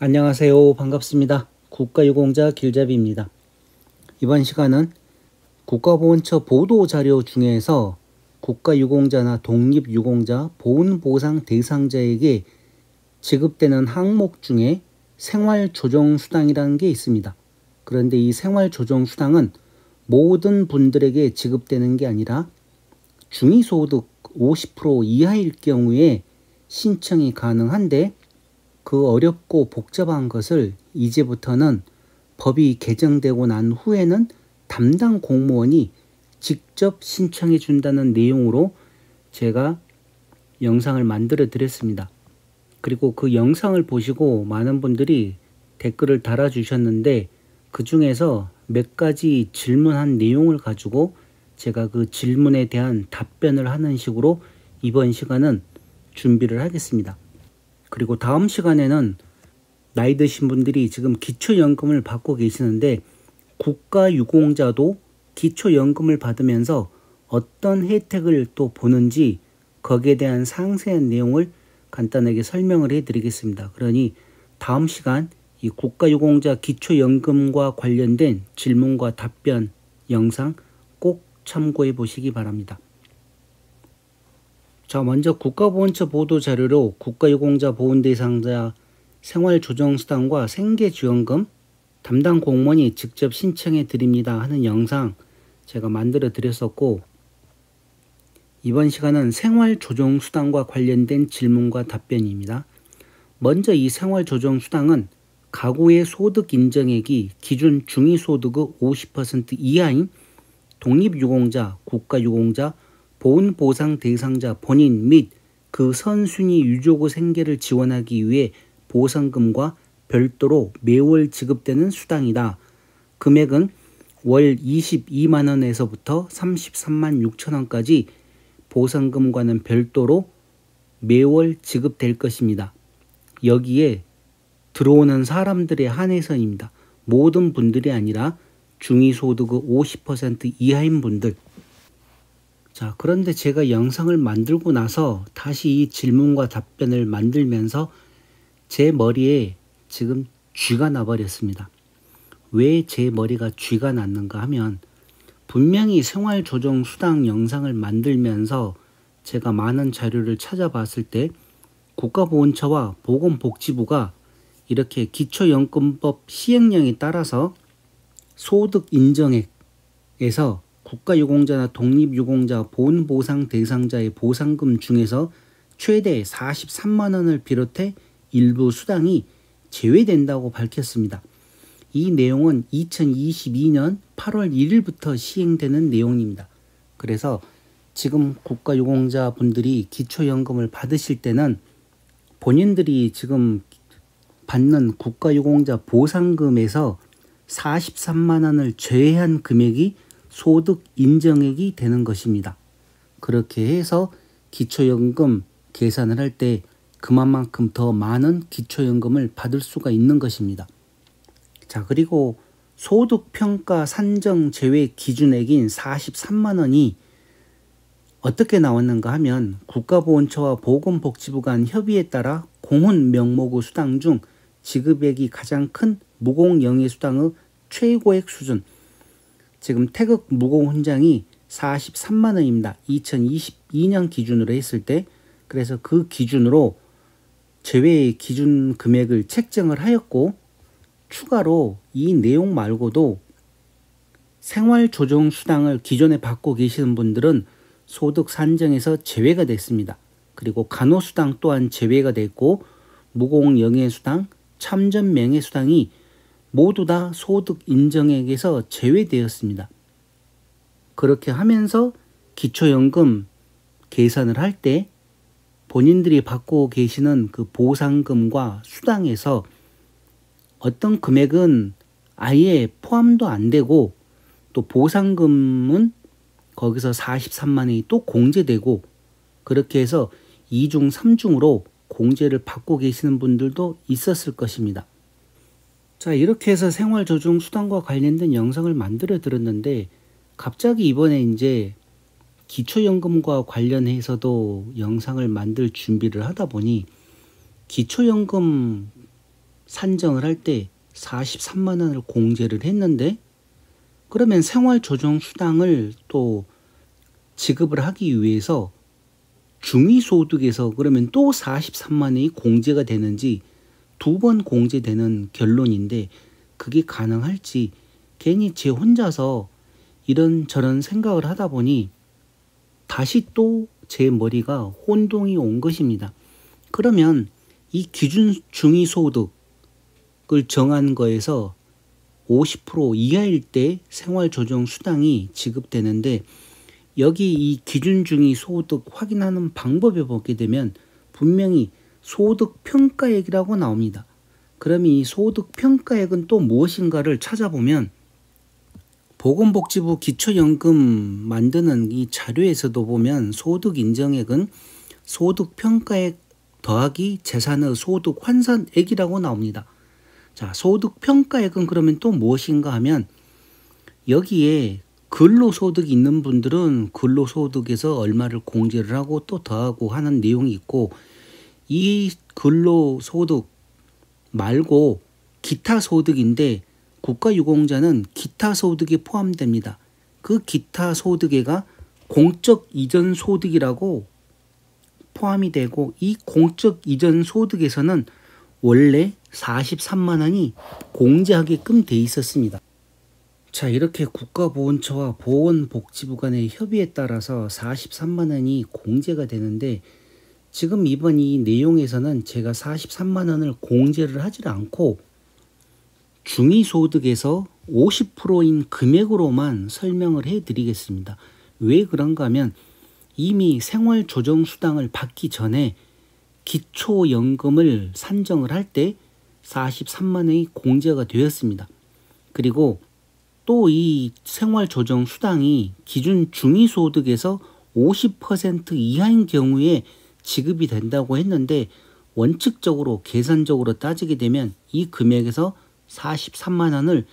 안녕하세요. 반갑습니다. 국가유공자 길잡이입니다. 이번 시간은 국가보훈처 보도자료 중에서 국가유공자나 독립유공자 보훈보상 대상자에게 지급되는 항목 중에 생활조정수당이라는 게 있습니다. 그런데 이 생활조정수당은 모든 분들에게 지급되는 게 아니라 중위소득 50% 이하일 경우에 신청이 가능한데, 그 어렵고 복잡한 것을 이제부터는 법이 개정되고 난 후에는 담당 공무원이 직접 신청해 준다는 내용으로 제가 영상을 만들어 드렸습니다. 그리고 그 영상을 보시고 많은 분들이 댓글을 달아주셨는데, 그 중에서 몇 가지 질문한 내용을 가지고 제가 그 질문에 대한 답변을 하는 식으로 이번 시간은 준비를 하겠습니다. 그리고 다음 시간에는 나이 드신 분들이 지금 기초연금을 받고 계시는데, 국가유공자도 기초연금을 받으면서 어떤 혜택을 또 보는지 거기에 대한 상세한 내용을 간단하게 설명을 해드리겠습니다. 그러니 다음 시간 이 국가유공자 기초연금과 관련된 질문과 답변 영상 꼭 참고해 보시기 바랍니다. 자, 먼저 국가보훈처 보도자료로 국가유공자 보훈대상자 생활조정수당과 생계지원금 담당 공무원이 직접 신청해 드립니다 하는 영상 제가 만들어 드렸었고, 이번 시간은 생활조정수당과 관련된 질문과 답변입니다. 먼저 이 생활조정수당은 가구의 소득 인정액이 기준 중위소득의 50% 이하인 독립유공자, 국가유공자, 보훈보상 대상자 본인 및 그 선순위 유족의 생계를 지원하기 위해 보상금과 별도로 매월 지급되는 수당이다. 금액은 월 22만 원에서부터 33만 6천 원까지 보상금과는 별도로 매월 지급될 것입니다. 여기에 들어오는 사람들의 한해서입니다. 모든 분들이 아니라 중위소득의 50% 이하인 분들. 자, 그런데 제가 영상을 만들고 나서 다시 이 질문과 답변을 만들면서 제 머리에 지금 쥐가 나버렸습니다. 왜 제 머리가 쥐가 났는가 하면, 분명히 생활조정수당 영상을 만들면서 제가 많은 자료를 찾아봤을 때 국가보훈처와 보건복지부가 이렇게 기초연금법 시행령에 따라서 소득 인정액에서 국가유공자나 독립유공자 보훈보상 대상자의 보상금 중에서 최대 43만 원을 비롯해 일부 수당이 제외된다고 밝혔습니다. 이 내용은 2022년 8월 1일부터 시행되는 내용입니다. 그래서 지금 국가유공자 분들이 기초연금을 받으실 때는 본인들이 지금 받는 국가유공자 보상금에서 43만 원을 제외한 금액이 소득 인정액이 되는 것입니다. 그렇게 해서 기초연금 계산을 할 때 그만큼 더 많은 기초연금을 받을 수가 있는 것입니다. 자, 그리고 소득평가 산정 제외 기준액인 43만 원이 어떻게 나왔는가 하면, 국가보훈처와 보건복지부 간 협의에 따라 공훈 명목의 수당 중 지급액이 가장 큰 무공영예수당의 최고액 수준, 지금 태극 무공훈장이 43만 원입니다. 2022년 기준으로 했을 때. 그래서 그 기준으로 제외 기준 금액을 책정을 하였고, 추가로 이 내용 말고도 생활조정수당을 기존에 받고 계시는 분들은 소득 산정에서 제외가 됐습니다. 그리고 간호수당 또한 제외가 됐고, 무공영예수당, 참전명예수당이 모두 다 소득 인정액에서 제외되었습니다. 그렇게 하면서 기초연금 계산을 할 때 본인들이 받고 계시는 그 보상금과 수당에서 어떤 금액은 아예 포함도 안 되고, 또 보상금은 거기서 43만 원이 또 공제되고, 그렇게 해서 2중 3중으로 공제를 받고 계시는 분들도 있었을 것입니다. 자, 이렇게 해서 생활조정수당과 관련된 영상을 만들어 드렸는데, 갑자기 이번에 이제 기초연금과 관련해서도 영상을 만들 준비를 하다 보니 기초연금 산정을 할 때 43만 원을 공제를 했는데, 그러면 생활조정수당을 또 지급을 하기 위해서 중위소득에서 그러면 또 43만 원이 공제가 되는지, 두 번 공제되는 결론인데 그게 가능할지 괜히 제 혼자서 이런저런 생각을 하다 보니 다시 또 제 머리가 혼동이 온 것입니다. 그러면 이 기준 중위소득을 정한 거에서 50% 이하일 때 생활조정수당이 지급되는데, 여기 이 기준 중위소득 확인하는 방법에 보게 되면 분명히 소득평가액이라고 나옵니다. 그럼 이 소득평가액은 또 무엇인가를 찾아보면 보건복지부 기초연금 만드는 이 자료에서도 보면 소득인정액은 소득평가액 더하기 재산의 소득환산액이라고 나옵니다. 자, 소득평가액은 그러면 또 무엇인가 하면, 여기에 근로소득이 있는 분들은 근로소득에서 얼마를 공제를 하고 또 더하고 하는 내용이 있고, 이 근로소득 말고 기타 소득인데 국가유공자는 기타 소득에 포함됩니다. 그 기타 소득에가 공적 이전 소득이라고 포함이 되고, 이 공적 이전 소득에서는 원래 43만 원이 공제하게끔 돼 있었습니다. 자, 이렇게 국가보훈처와 보건복지부 간의 협의에 따라서 43만 원이 공제가 되는데, 지금 이번 이 내용에서는 제가 43만 원을 공제를 하지 않고 중위소득에서 50%인 금액으로만 설명을 해드리겠습니다. 왜 그런가 하면 이미 생활조정수당을 받기 전에 기초연금을 산정을 할 때 43만 원이 공제가 되었습니다. 그리고 또 이 생활조정수당이 기준 중위소득에서 50% 이하인 경우에 지급이 된다고 했는데, 원칙적으로 계산적으로 따지게 되면 이 금액에서 43만 원을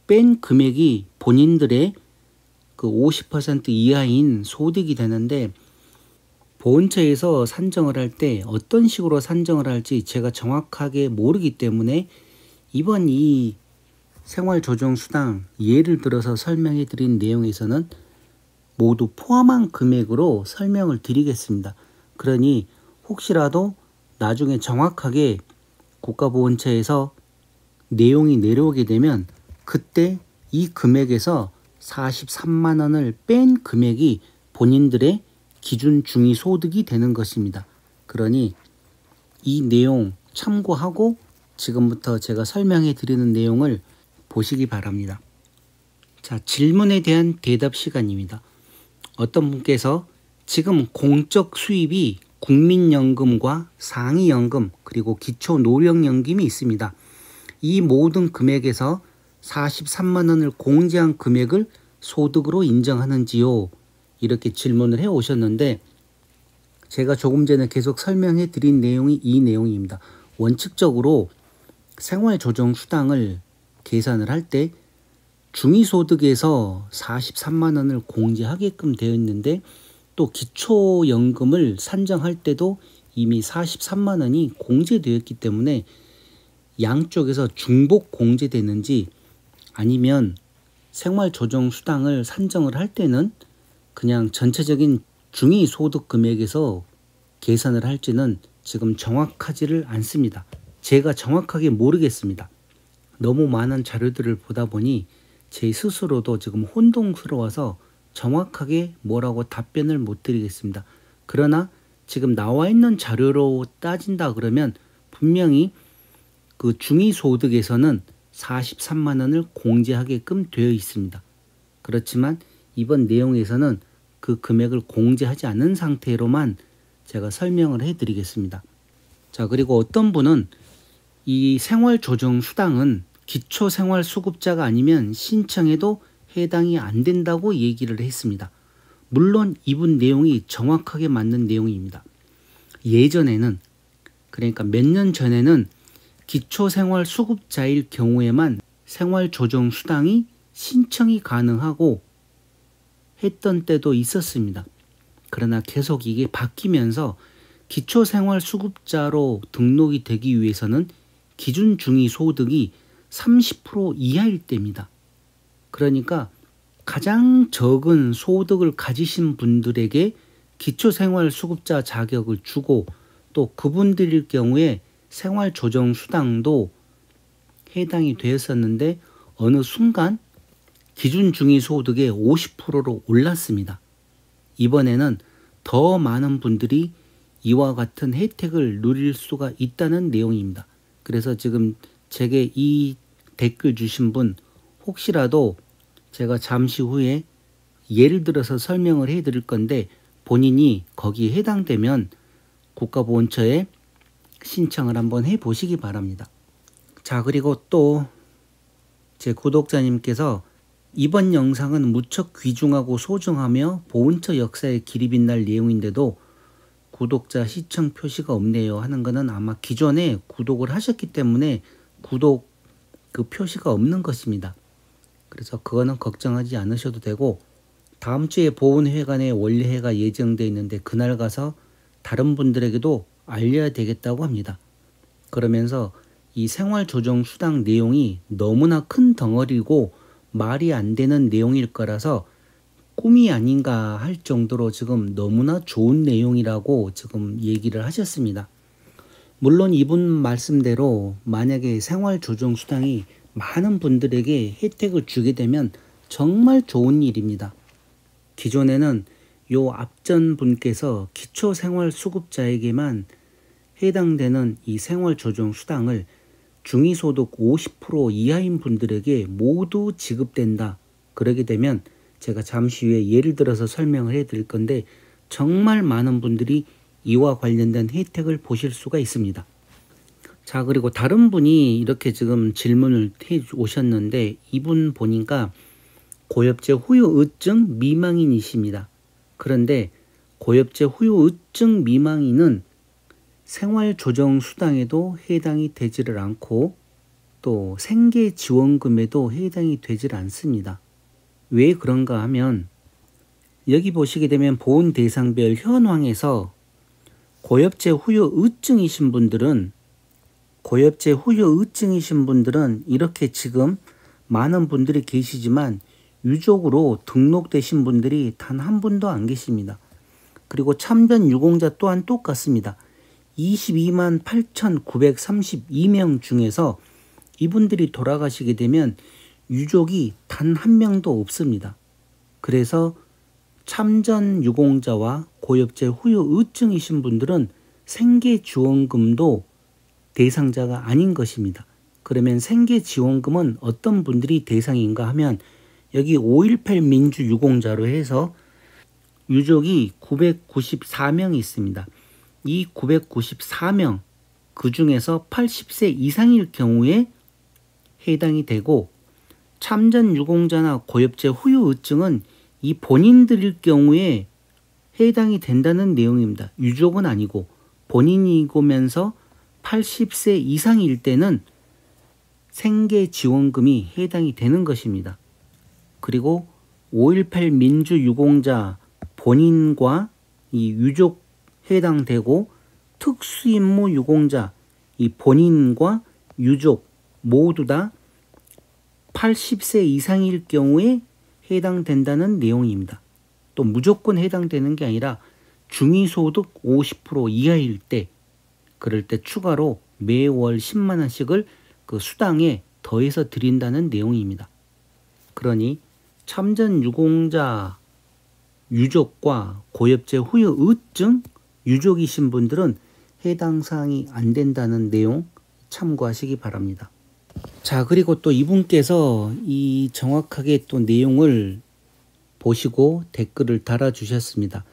뺀 금액이 본인들의 그 50% 이하인 소득이 되는데, 보훈처에서 산정을 할 때 어떤 식으로 산정을 할지 제가 정확하게 모르기 때문에 이번 이 생활조정수당 예를 들어서 설명해 드린 내용에서는 모두 포함한 금액으로 설명을 드리겠습니다. 그러니 혹시라도 나중에 정확하게 국가보훈처에서 내용이 내려오게 되면 그때 이 금액에서 43만 원을 뺀 금액이 본인들의 기준 중위소득이 되는 것입니다. 그러니 이 내용 참고하고 지금부터 제가 설명해 드리는 내용을 보시기 바랍니다. 자, 질문에 대한 대답 시간입니다. 어떤 분께서 지금 공적 수입이 국민연금과 상위연금 그리고 기초노령연금이 있습니다. 이 모든 금액에서 43만 원을 공제한 금액을 소득으로 인정하는지요? 이렇게 질문을 해 오셨는데, 제가 조금 전에 계속 설명해 드린 내용이 이 내용입니다. 원칙적으로 생활조정수당을 계산을 할 때 중위소득에서 43만 원을 공제하게끔 되어 있는데, 또 기초연금을 산정할 때도 이미 43만 원이 공제되었기 때문에 양쪽에서 중복 공제되는지, 아니면 생활조정수당을 산정을 할 때는 그냥 전체적인 중위소득 금액에서 계산을 할지는 지금 정확하지를 않습니다. 제가 정확하게 모르겠습니다. 너무 많은 자료들을 보다 보니 제 스스로도 지금 혼동스러워서 정확하게 뭐라고 답변을 못 드리겠습니다. 그러나 지금 나와 있는 자료로 따진다 그러면 분명히 그 중위소득에서는 43만 원을 공제하게끔 되어 있습니다. 그렇지만 이번 내용에서는 그 금액을 공제하지 않은 상태로만 제가 설명을 해드리겠습니다. 자, 그리고 어떤 분은 이 생활조정수당은 기초생활수급자가 아니면 신청해도 해당이 안 된다고 얘기를 했습니다. 물론 이분 내용이 정확하게 맞는 내용입니다. 예전에는, 그러니까 몇 년 전에는 기초생활수급자일 경우에만 생활조정수당이 신청이 가능하고 했던 때도 있었습니다. 그러나 계속 이게 바뀌면서 기초생활수급자로 등록이 되기 위해서는 기준 중위소득이 30% 이하일 때입니다. 그러니까 가장 적은 소득을 가지신 분들에게 기초생활수급자 자격을 주고 또 그분들일 경우에 생활조정수당도 해당이 되었었는데 어느 순간 기준 중위소득의 50%로 올랐습니다. 이번에는 더 많은 분들이 이와 같은 혜택을 누릴 수가 있다는 내용입니다. 그래서 지금 제게 이 댓글 주신 분 혹시라도 제가 잠시 후에 예를 들어서 설명을 해 드릴 건데 본인이 거기에 해당되면 국가보훈처에 신청을 한번 해 보시기 바랍니다. 자, 그리고 또 제 구독자님께서 이번 영상은 무척 귀중하고 소중하며 보훈처 역사에 길이 빛날 내용인데도 구독자 시청 표시가 없네요 하는 것은 아마 기존에 구독을 하셨기 때문에 구독 그 표시가 없는 것입니다. 그래서 그거는 걱정하지 않으셔도 되고 다음 주에 보훈회관의 원래회가 예정되어 있는데 그날 가서 다른 분들에게도 알려야 되겠다고 합니다. 그러면서 이 생활조정수당 내용이 너무나 큰 덩어리고 말이 안 되는 내용일 거라서 꿈이 아닌가 할 정도로 지금 너무나 좋은 내용이라고 지금 얘기를 하셨습니다. 물론 이분 말씀대로 만약에 생활조정수당이 많은 분들에게 혜택을 주게 되면 정말 좋은 일입니다. 기존에는 요 앞전 분께서 기초생활수급자에게만 해당되는 이 생활조정수당을 중위소득 50% 이하인 분들에게 모두 지급된다. 그러게 되면 제가 잠시 후에 예를 들어서 설명을 해드릴 건데 정말 많은 분들이 이와 관련된 혜택을 보실 수가 있습니다. 자, 그리고 다른 분이 이렇게 지금 질문을 해 오셨는데 이분 보니까 고엽제 후유의증 미망인이십니다. 그런데 고엽제 후유의증 미망인은 생활조정수당에도 해당이 되지를 않고 또 생계지원금에도 해당이 되질 않습니다. 왜 그런가 하면 여기 보시게 되면 보훈 대상별 현황에서 고엽제 후유의증이신 분들은 이렇게 지금 많은 분들이 계시지만 유족으로 등록되신 분들이 단 한 분도 안 계십니다. 그리고 참전 유공자 또한 똑같습니다. 22만 8,932명 중에서 이분들이 돌아가시게 되면 유족이 단 한 명도 없습니다. 그래서 참전 유공자와 고엽제 후유의증이신 분들은 생계지원금도 대상자가 아닌 것입니다. 그러면 생계지원금은 어떤 분들이 대상인가 하면 여기 5.18 민주유공자로 해서 유족이 994명이 있습니다. 이 994명 그 중에서 80세 이상일 경우에 해당이 되고 참전 유공자나 고엽제 후유의증은 이 본인들일 경우에 해당이 된다는 내용입니다. 유족은 아니고 본인이고면서 80세 이상일 때는 생계지원금이 해당이 되는 것입니다. 그리고 5.18 민주유공자 본인과 이 유족 해당되고 특수임무 유공자 이 본인과 유족 모두 다 80세 이상일 경우에 해당된다는 내용입니다. 또 무조건 해당되는 게 아니라 중위소득 50% 이하일 때 그럴 때 추가로 매월 10만 원씩을 그 수당에 더해서 드린다는 내용입니다. 그러니 참전 유공자 유족과 고엽제 후유의증 유족이신 분들은 해당 사항이 안 된다는 내용 참고하시기 바랍니다. 자, 그리고 또 이분께서 이 정확하게 또 내용을 보시고 댓글을 달아주셨습니다.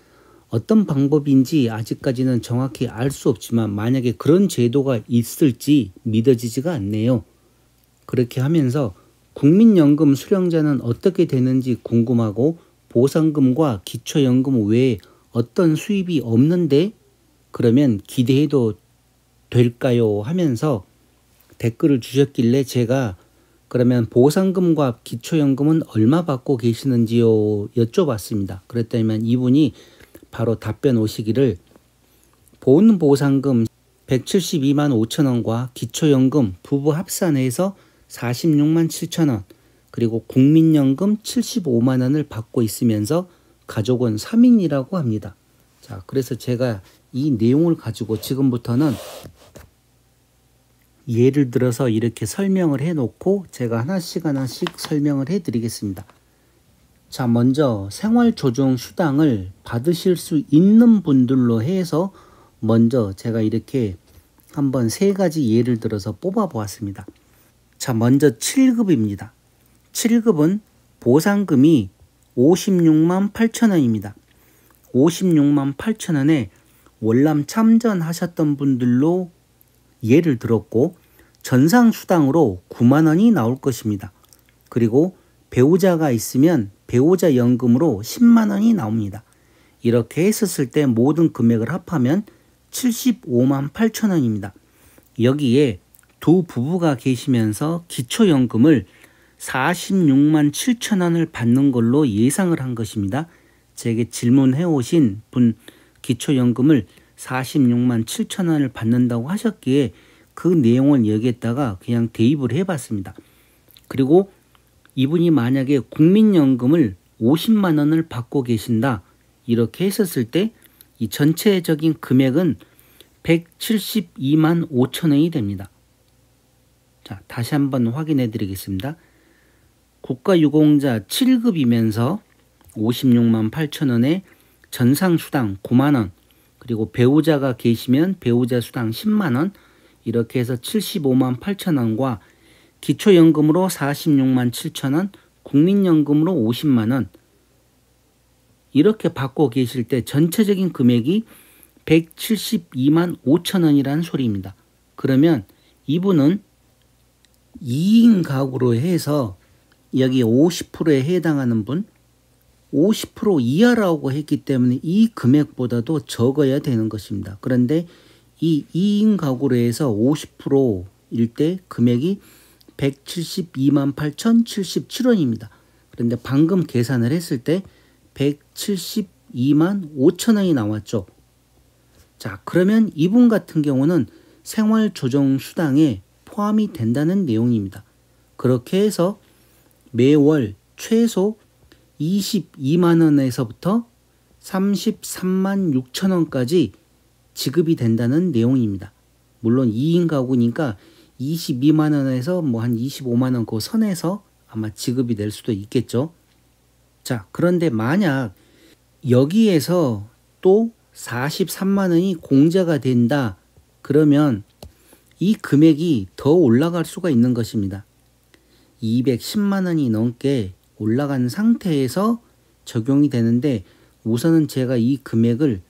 어떤 방법인지 아직까지는 정확히 알 수 없지만 만약에 그런 제도가 있을지 믿어지지가 않네요. 그렇게 하면서 국민연금 수령자는 어떻게 되는지 궁금하고 보상금과 기초연금 외에 어떤 수입이 없는데 그러면 기대해도 될까요? 하면서 댓글을 주셨길래 제가 그러면 보상금과 기초연금은 얼마 받고 계시는지요? 여쭤봤습니다. 그랬더니만 이분이 바로 답변 오시기를 보훈보상금 172만 5천 원과 기초연금 부부 합산해서 46만 7천 원, 그리고 국민연금 75만 원을 받고 있으면서 가족은 3인이라고 합니다. 자, 그래서 제가 이 내용을 가지고 지금부터는 예를 들어서 이렇게 설명을 해놓고 제가 하나씩 설명을 해드리겠습니다. 자, 먼저 생활조정수당을 받으실 수 있는 분들로 해서 먼저 제가 이렇게 한번 3가지 예를 들어서 뽑아 보았습니다. 자, 먼저 7급입니다. 7급은 보상금이 56만 8천 원입니다. 56만 8천 원에 월남 참전하셨던 분들로 예를 들었고 전상수당으로 9만 원이 나올 것입니다. 그리고 배우자가 있으면 배우자 연금으로 10만 원이 나옵니다. 이렇게 했었을 때 모든 금액을 합하면 75만 8천 원입니다. 여기에 두 부부가 계시면서 기초연금을 46만 7천 원을 받는 걸로 예상을 한 것입니다. 제게 질문해 오신 분 기초연금을 46만 7천 원을 받는다고 하셨기에 그 내용을 여기에다가 그냥 대입을 해봤습니다. 그리고 이분이 만약에 국민연금을 50만 원을 받고 계신다 이렇게 했었을 때 이 전체적인 금액은 172만 5천 원이 됩니다. 자, 다시 한번 확인해 드리겠습니다. 국가유공자 7급이면서 56만 8천 원에 전상수당 9만 원, 그리고 배우자가 계시면 배우자 수당 10만 원, 이렇게 해서 75만 8천 원과 기초연금으로 46만 7천 원, 국민연금으로 50만 원 이렇게 받고 계실 때 전체적인 금액이 172만 5천 원이라는 소리입니다. 그러면 이분은 2인 가구로 해서 여기 50%에 해당하는 분 50% 이하라고 했기 때문에 이 금액보다도 적어야 되는 것입니다. 그런데 이 2인 가구로 해서 50%일 때 금액이 172만 8,077원입니다. 그런데 방금 계산을 했을 때 172만 5천 원이 나왔죠. 자, 그러면 이분 같은 경우는 생활조정수당에 포함이 된다는 내용입니다. 그렇게 해서 매월 최소 22만 원에서부터 33만 6천 원까지 지급이 된다는 내용입니다. 물론 2인 가구니까 22만 원에서 뭐 한 25만 원 그 선에서 아마 지급이 될 수도 있겠죠. 자, 그런데 만약 여기에서 또 43만 원이 공제가 된다 그러면 이 금액이 더 올라갈 수가 있는 것입니다. 210만 원이 넘게 올라간 상태에서 적용이 되는데 우선은 제가 이 금액을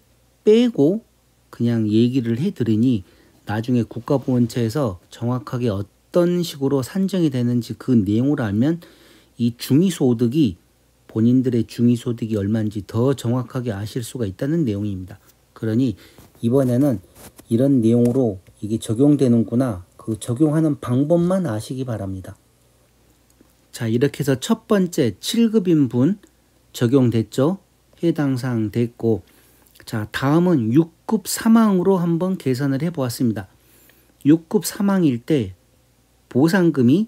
빼고 그냥 얘기를 해드리니 나중에 국가보훈처에서 정확하게 어떤 식으로 산정이 되는지 그 내용을 알면 이 중위소득이 본인들의 중위소득이 얼마인지 더 정확하게 아실 수가 있다는 내용입니다. 그러니 이번에는 이런 내용으로 이게 적용되는구나 그 적용하는 방법만 아시기 바랍니다. 자, 이렇게 해서 첫 번째 7급인 분 적용됐죠? 해당 사항 됐고, 자, 다음은 6급 사망으로 한번 계산을 해보았습니다. 6급 사망일 때 보상금이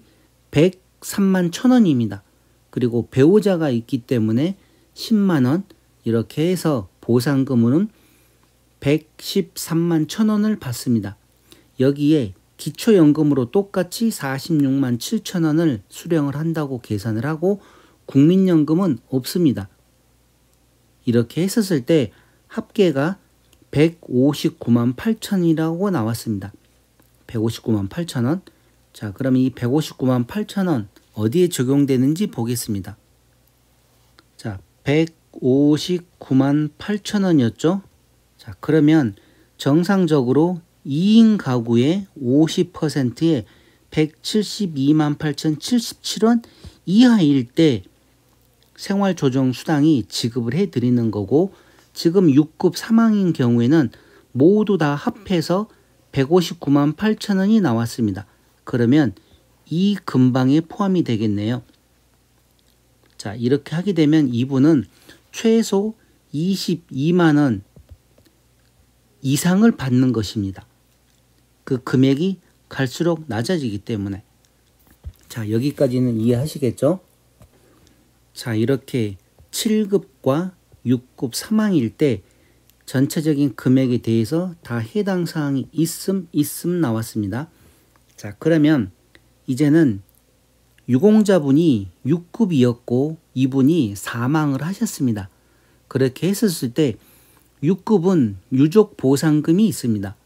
103만 1천 원입니다. 그리고 배우자가 있기 때문에 10만 원 이렇게 해서 보상금은 113만 1천 원을 받습니다. 여기에 기초연금으로 똑같이 46만 7천 원을 수령을 한다고 계산을 하고 국민연금은 없습니다. 이렇게 했었을 때 합계가 159만 8천이라고 나왔습니다. 159만 8천 원. 자, 그럼 이 159만 8천 원 어디에 적용되는지 보겠습니다. 자, 159만 8천 원이었죠. 자, 그러면 정상적으로 2인 가구의 50%에 172만 8,077원 이하일 때 생활조정수당이 지급을 해드리는 거고, 지금 6급 사망인 경우에는 모두 다 합해서 159만 8천 원이 나왔습니다. 그러면 이 금방에 포함이 되겠네요. 자, 이렇게 하게 되면 이분은 최소 22만 원 이상을 받는 것입니다. 그 금액이 갈수록 낮아지기 때문에. 자, 여기까지는 이해하시겠죠? 자, 이렇게 7급과 6급 사망일 때 전체적인 금액에 대해서 다 해당 사항이 있음 나왔습니다. 자, 그러면 이제는 유공자분이 6급이었고 이분이 사망을 하셨습니다. 그렇게 했었을 때 6급은 유족 보상금이 있습니다.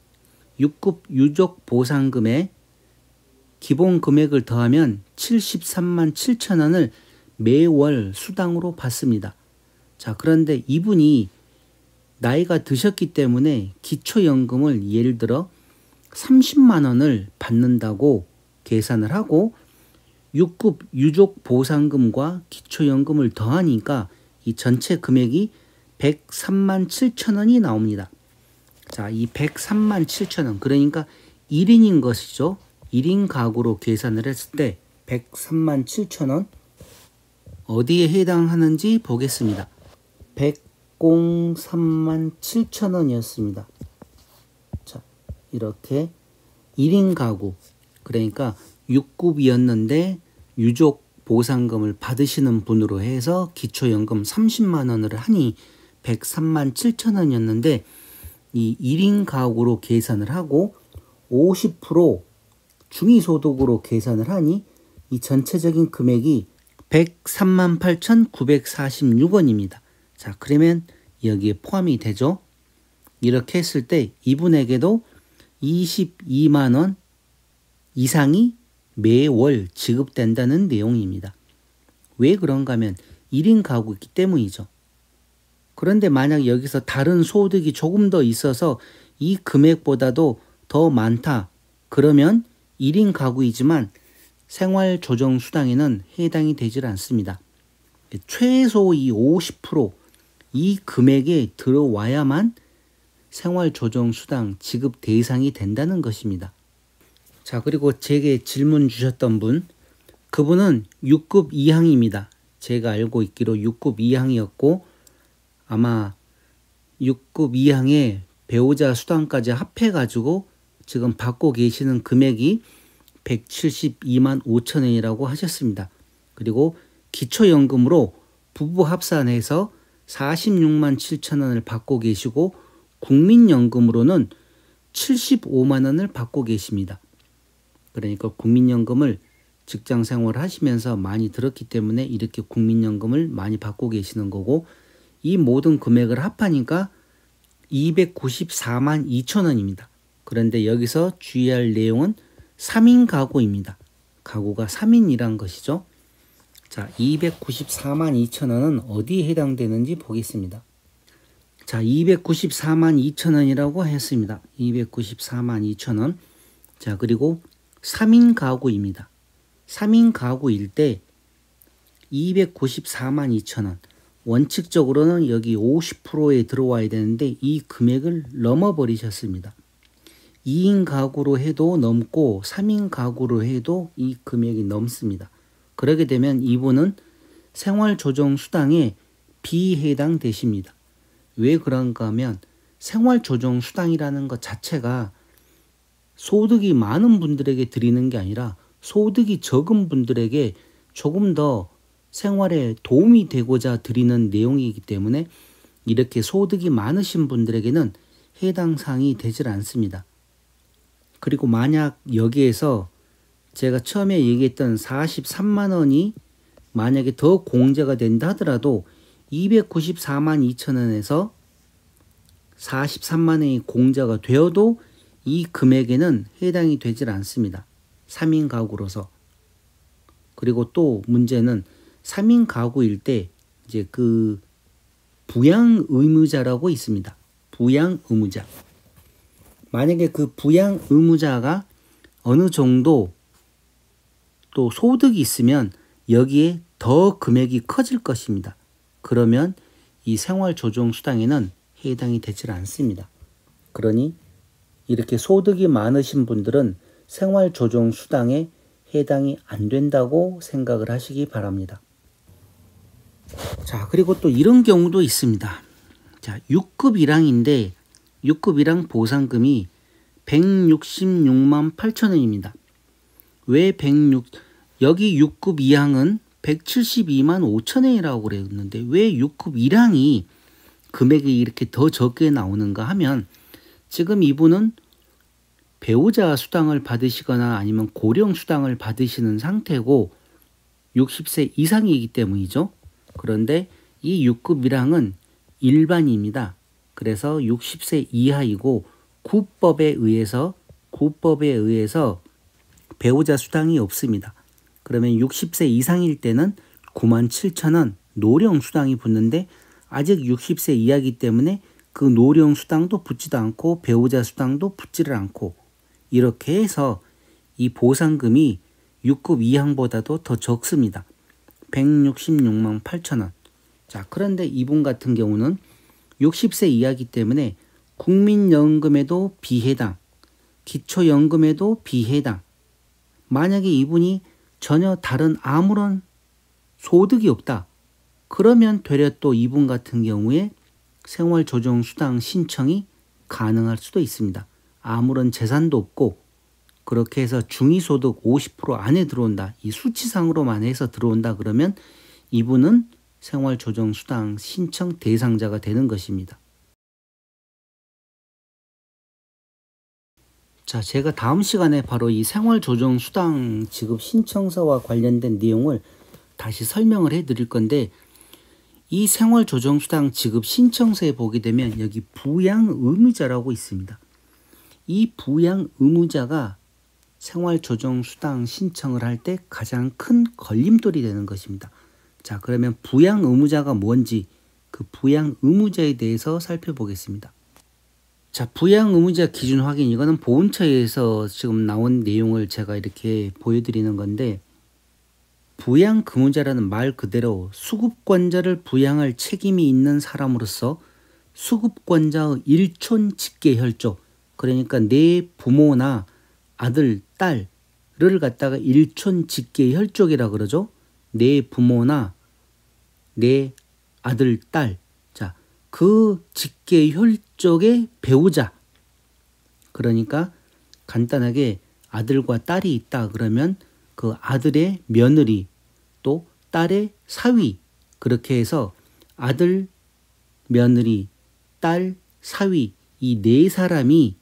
6급 유족 보상금에 기본 금액을 더하면 73만 7천 원을 매월 수당으로 받습니다. 자, 그런데 이분이 나이가 드셨기 때문에 기초연금을 예를 들어 30만 원을 받는다고 계산을 하고 6급 유족 보상금과 기초연금을 더하니까 이 전체 금액이 103만 7천 원이 나옵니다. 자, 이 103만 7천 원, 그러니까 1인인 것이죠. 1인 가구로 계산을 했을 때 103만 7천 원 어디에 해당하는지 보겠습니다. 103만 7천 원이었습니다. 자, 이렇게 1인 가구, 그러니까 6급이었는데 유족 보상금을 받으시는 분으로 해서 기초연금 30만 원을 하니 103만 7천 원이었는데 이 1인 가구로 계산을 하고 50% 중위소득으로 계산을 하니 이 전체적인 금액이 103만 8,946원입니다. 자, 그러면 여기에 포함이 되죠. 이렇게 했을 때 이분에게도 22만 원 이상이 매월 지급된다는 내용입니다. 왜 그런가 하면 1인 가구이기 때문이죠. 그런데 만약 여기서 다른 소득이 조금 더 있어서 이 금액보다도 더 많다. 그러면 1인 가구이지만 생활조정수당에는 해당이 되질 않습니다. 최소 이 50% 금액에 들어와야만 생활조정수당 지급 대상이 된다는 것입니다. 자, 그리고 제게 질문 주셨던 분, 그분은 6급 이항입니다. 제가 알고 있기로 6급 이항이었고 아마 6급 이항에 배우자 수당까지 합해가지고 지금 받고 계시는 금액이 172만 5천 원이라고 하셨습니다. 그리고 기초연금으로 부부 합산해서 46만 7천 원을 받고 계시고 국민연금으로는 75만 원을 받고 계십니다. 그러니까 국민연금을 직장 생활을 하시면서 많이 들었기 때문에 이렇게 국민연금을 많이 받고 계시는 거고 이 모든 금액을 합하니까 294만 2천 원입니다. 그런데 여기서 주의할 내용은 3인 가구입니다. 가구가 3인이란 것이죠. 자, 294만 2천 원은 어디에 해당되는지 보겠습니다. 자, 294만 2천 원이라고 했습니다. 294만 2천 원. 자, 그리고 3인 가구입니다. 3인 가구일 때 294만 2천 원. 원칙적으로는 여기 50%에 들어와야 되는데 이 금액을 넘어버리셨습니다. 2인 가구로 해도 넘고 3인 가구로 해도 이 금액이 넘습니다. 그러게 되면 이분은 생활조정수당에 비해당되십니다. 왜 그런가 하면 생활조정수당이라는 것 자체가 소득이 많은 분들에게 드리는 게 아니라 소득이 적은 분들에게 조금 더 생활에 도움이 되고자 드리는 내용이기 때문에 이렇게 소득이 많으신 분들에게는 해당 사항이 되질 않습니다. 그리고 만약 여기에서 제가 처음에 얘기했던 43만 원이 만약에 더 공제가 된다 하더라도 294만 2천 원에서 43만 원이 공제가 되어도 이 금액에는 해당이 되질 않습니다. 3인 가구로서. 그리고 또 문제는 3인 가구일 때 이제 그 부양 의무자라고 있습니다. 부양 의무자. 만약에 그 부양 의무자가 어느 정도 또 소득이 있으면 여기에 더 금액이 커질 것입니다. 그러면 이 생활조정수당에는 해당이 되질 않습니다. 그러니 이렇게 소득이 많으신 분들은 생활조정수당에 해당이 안 된다고 생각을 하시기 바랍니다. 자, 그리고 또 이런 경우도 있습니다. 자, 6급 1항인데 6급 1항 보상금이 166만 8천 원입니다. 왜 여기 6급 2항은 172만 5천 원이라고 그랬는데 왜 6급 1항이 금액이 이렇게 더 적게 나오는가 하면 지금 이분은 배우자 수당을 받으시거나 아니면 고령 수당을 받으시는 상태고 60세 이상이기 때문이죠. 그런데 이 6급 1항은 일반입니다. 그래서 60세 이하이고 구법에 의해서 배우자 수당이 없습니다. 그러면 60세 이상일 때는 9만 7천 원 노령 수당이 붙는데 아직 60세 이하이기 때문에 그 노령 수당도 붙지도 않고 배우자 수당도 붙지를 않고 이렇게 해서 이 보상금이 6급 2항보다도 더 적습니다. 166만 8천 원. 자, 그런데 이분 같은 경우는 60세 이하이기 때문에 국민연금에도 비해당, 기초연금에도 비해당. 만약에 이분이 전혀 다른 아무런 소득이 없다. 그러면 되려 또 이분 같은 경우에 생활조정수당 신청이 가능할 수도 있습니다. 아무런 재산도 없고 그렇게 해서 중위소득 50% 안에 들어온다. 이 수치상으로만 해서 들어온다 그러면 이분은 생활조정수당 신청 대상자가 되는 것입니다. 자, 제가 다음 시간에 바로 이 생활조정수당 지급 신청서와 관련된 내용을 다시 설명을 해 드릴 건데 이 생활조정수당 지급 신청서에 보게 되면 여기 부양의무자라고 있습니다. 이 부양의무자가 생활조정수당 신청을 할 때 가장 큰 걸림돌이 되는 것입니다. 자, 그러면 부양의무자가 뭔지 그 부양의무자에 대해서 살펴보겠습니다. 자, 부양의무자 기준 확인 이거는 보훈처에서 지금 나온 내용을 제가 이렇게 보여드리는 건데 부양의무자라는 말 그대로 수급권자를 부양할 책임이 있는 사람으로서 수급권자의 일촌 직계혈족 그러니까 내 부모나 아들, 딸을 갖다가 일촌 직계혈족이라 그러죠. 내 부모나 내 아들, 딸. 자, 그 직계혈족의 배우자. 그러니까 간단하게 아들과 딸이 있다 그러면 그 아들의 며느리 또 딸의 사위 그렇게 해서 아들, 며느리, 딸, 사위 이 네 사람이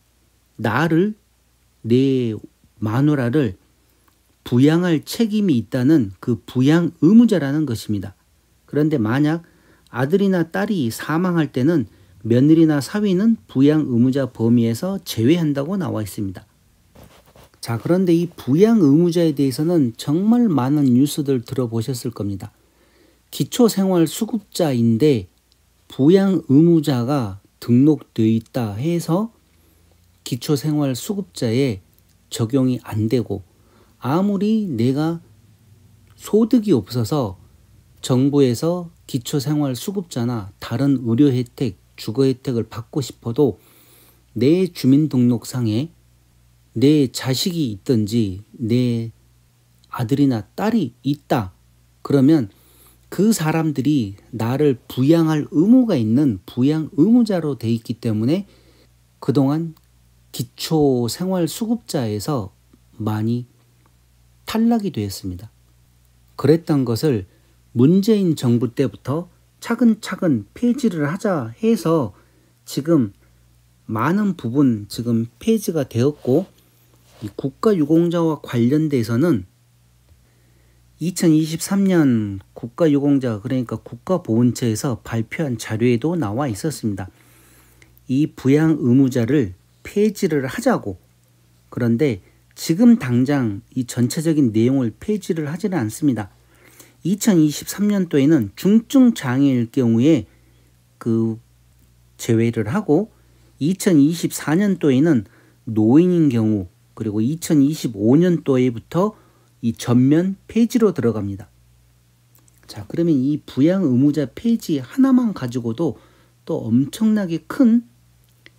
나를 내 마누라를 부양할 책임이 있다는 그 부양 의무자라는 것입니다. 그런데 만약 아들이나 딸이 사망할 때는 며느리나 사위는 부양 의무자 범위에서 제외한다고 나와 있습니다. 자, 그런데 이 부양 의무자에 대해서는 정말 많은 뉴스들 들어보셨을 겁니다. 기초생활수급자인데 부양 의무자가 등록되어 있다 해서 기초생활수급자에 적용이 안 되고 아무리 내가 소득이 없어서 정부에서 기초생활수급자나 다른 의료 혜택, 주거 혜택을 받고 싶어도 내 주민등록상에 내 자식이 있든지 내 아들이나 딸이 있다. 그러면 그 사람들이 나를 부양할 의무가 있는 부양 의무자로 돼 있기 때문에 그동안 기초생활수급자에서 많이 탈락이 되었습니다. 그랬던 것을 문재인 정부 때부터 차근차근 폐지를 하자 해서 지금 많은 부분 지금 폐지가 되었고 이 국가유공자와 관련돼서는 2023년 국가유공자 그러니까 국가보훈처에서 발표한 자료에도 나와 있었습니다. 이 부양 의무자를 폐지를 하자고. 그런데 지금 당장 이 전체적인 내용을 폐지를 하지는 않습니다. 2023년도에는 중증 장애일 경우에 그 제외를 하고 2024년도에는 노인인 경우 그리고 2025년도에부터 이 전면 폐지로 들어갑니다. 자, 그러면 이 부양 의무자 폐지 하나만 가지고도 또 엄청나게 큰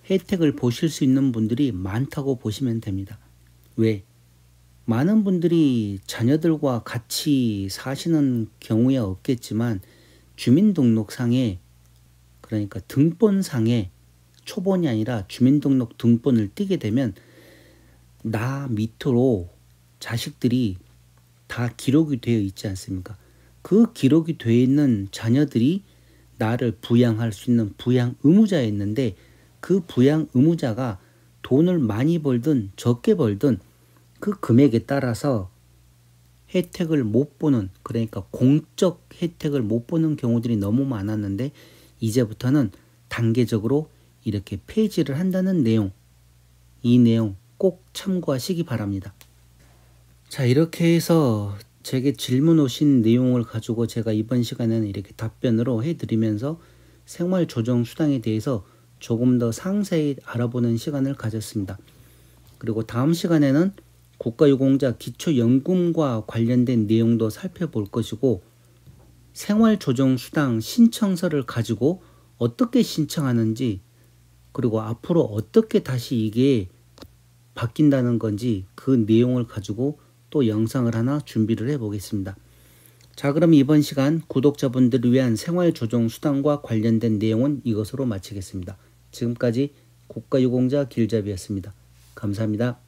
혜택을 보실 수 있는 분들이 많다고 보시면 됩니다. 왜? 많은 분들이 자녀들과 같이 사시는 경우야 없겠지만 주민등록상에 그러니까 등본상에 초본이 아니라 주민등록 등본을 띄게 되면 나 밑으로 자식들이 다 기록이 되어 있지 않습니까? 그 기록이 되어 있는 자녀들이 나를 부양할 수 있는 부양 의무자였는데 그 부양 의무자가 돈을 많이 벌든 적게 벌든 그 금액에 따라서 혜택을 못 보는, 그러니까 공적 혜택을 못 보는 경우들이 너무 많았는데 이제부터는 단계적으로 이렇게 폐지를 한다는 내용, 이 내용 꼭 참고하시기 바랍니다. 자, 이렇게 해서 제게 질문 오신 내용을 가지고 제가 이번 시간에는 이렇게 답변으로 해드리면서 생활조정수당에 대해서 조금 더 상세히 알아보는 시간을 가졌습니다. 그리고 다음 시간에는 국가유공자 기초연금과 관련된 내용도 살펴볼 것이고, 생활조정수당 신청서를 가지고 어떻게 신청하는지, 그리고 앞으로 어떻게 다시 이게 바뀐다는 건지 그 내용을 가지고 또 영상을 하나 준비를 해 보겠습니다. 자, 그럼 이번 시간 구독자분들을 위한 생활조정수당과 관련된 내용은 이것으로 마치겠습니다. 지금까지 국가유공자 길잡이였습니다. 감사합니다.